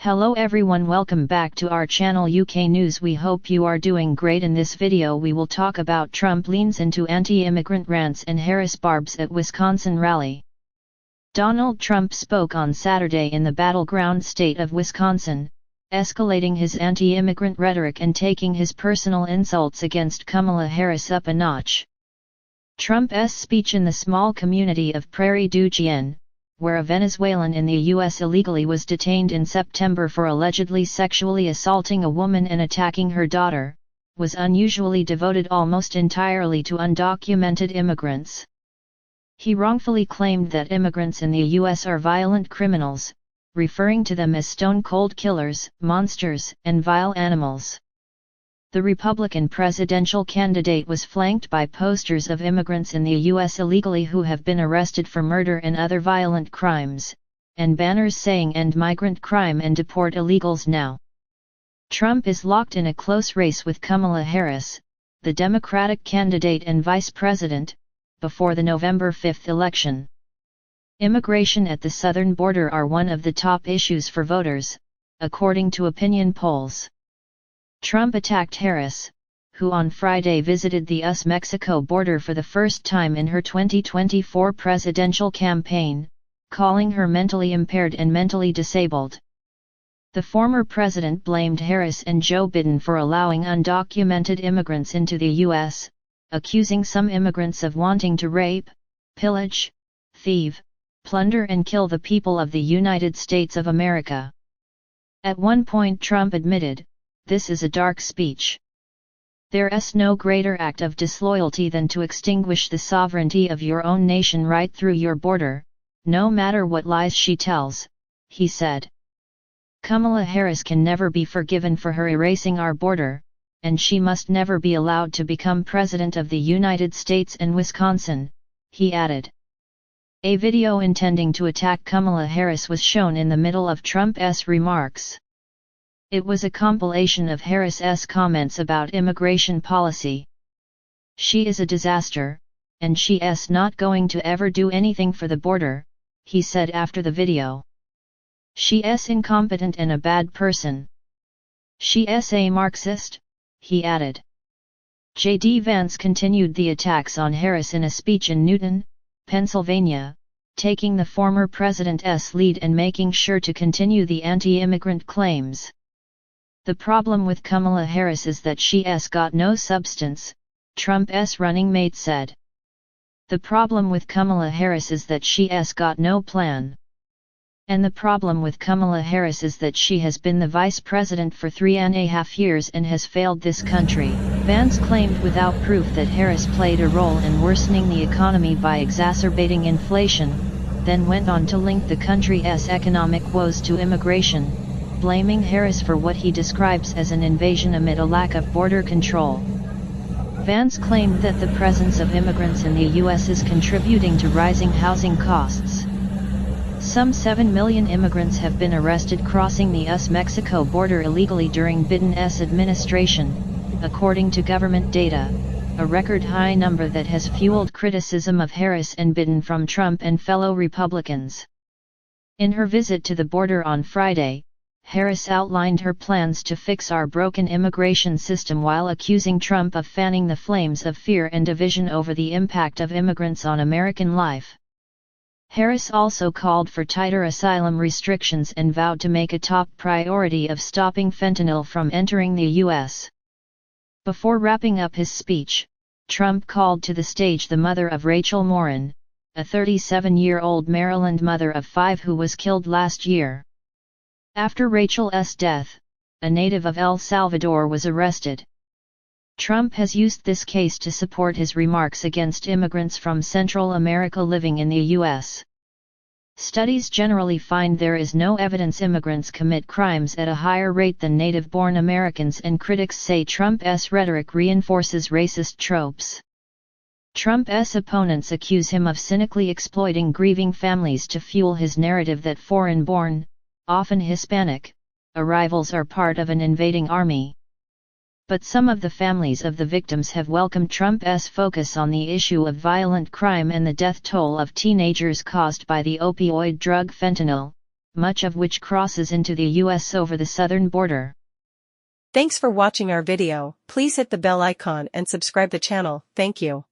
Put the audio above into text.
Hello everyone, welcome back to our channel UK News. We hope you are doing great. In this video we will talk about Trump leans into anti-immigrant rants and Harris barbs at Wisconsin rally. Donald Trump spoke on Saturday in the battleground state of Wisconsin, escalating his anti-immigrant rhetoric and taking his personal insults against Kamala Harris up a notch. Trump's speech in the small community of Prairie du Chien, where a Venezuelan in the U.S. illegally was detained in September for allegedly sexually assaulting a woman and attacking her daughter, was unusually devoted almost entirely to undocumented immigrants. He wrongfully claimed that immigrants in the U.S. are violent criminals, referring to them as stone-cold killers, monsters, and vile animals. The Republican presidential candidate was flanked by posters of immigrants in the U.S. illegally who have been arrested for murder and other violent crimes, and banners saying "End migrant crime and deport illegals now." Trump is locked in a close race with Kamala Harris, the Democratic candidate and vice president, before the November 5 election. Immigration at the southern border are one of the top issues for voters, according to opinion polls. Trump attacked Harris, who on Friday visited the US-Mexico border for the first time in her 2024 presidential campaign, calling her mentally impaired and mentally disabled. The former president blamed Harris and Joe Biden for allowing undocumented immigrants into the U.S., accusing some immigrants of wanting to rape, pillage, thieve, plunder and kill the people of the United States of America. At one point Trump admitted, "This is a dark speech. There's no greater act of disloyalty than to extinguish the sovereignty of your own nation right through your border, no matter what lies she tells," he said. Kamala Harris can never be forgiven for her erasing our border, and she must never be allowed to become President of the United States and Wisconsin, he added. A video intending to attack Kamala Harris was shown in the middle of Trump's remarks. It was a compilation of Harris's comments about immigration policy. "She is a disaster, and she's not going to ever do anything for the border," he said after the video. "She's incompetent and a bad person. She's a Marxist," he added. J.D. Vance continued the attacks on Harris in a speech in Newton, Pennsylvania, taking the former president's lead and making sure to continue the anti-immigrant claims. "The problem with Kamala Harris is that she's got no substance," Trump's running mate said. "The problem with Kamala Harris is that she's got no plan. And the problem with Kamala Harris is that she has been the vice president for 3.5 years and has failed this country," Vance claimed without proof that Harris played a role in worsening the economy by exacerbating inflation, then went on to link the country's economic woes to immigration, blaming Harris for what he describes as an invasion amid a lack of border control. Vance claimed that the presence of immigrants in the U.S. is contributing to rising housing costs. Some 7 million immigrants have been arrested crossing the US-Mexico border illegally during Biden's administration, according to government data, a record high number that has fueled criticism of Harris and Biden from Trump and fellow Republicans. In her visit to the border on Friday, Harris outlined her plans to fix our broken immigration system while accusing Trump of fanning the flames of fear and division over the impact of immigrants on American life. Harris also called for tighter asylum restrictions and vowed to make a top priority of stopping fentanyl from entering the U.S. Before wrapping up his speech, Trump called to the stage the mother of Rachel Morin, a 37-year-old Maryland mother of 5 who was killed last year. After Rachel's death, a native of El Salvador was arrested. Trump has used this case to support his remarks against immigrants from Central America living in the U.S. Studies generally find there is no evidence immigrants commit crimes at a higher rate than native-born Americans, and critics say Trump's rhetoric reinforces racist tropes. Trump's opponents accuse him of cynically exploiting grieving families to fuel his narrative that foreign-born, often Hispanic, arrivals are part of an invading army. But some of the families of the victims have welcomed Trump's focus on the issue of violent crime and the death toll of teenagers caused by the opioid drug fentanyl, much of which crosses into the US over the southern border. Thanks for watching our video. Please hit the bell icon and subscribe the channel. Thank you.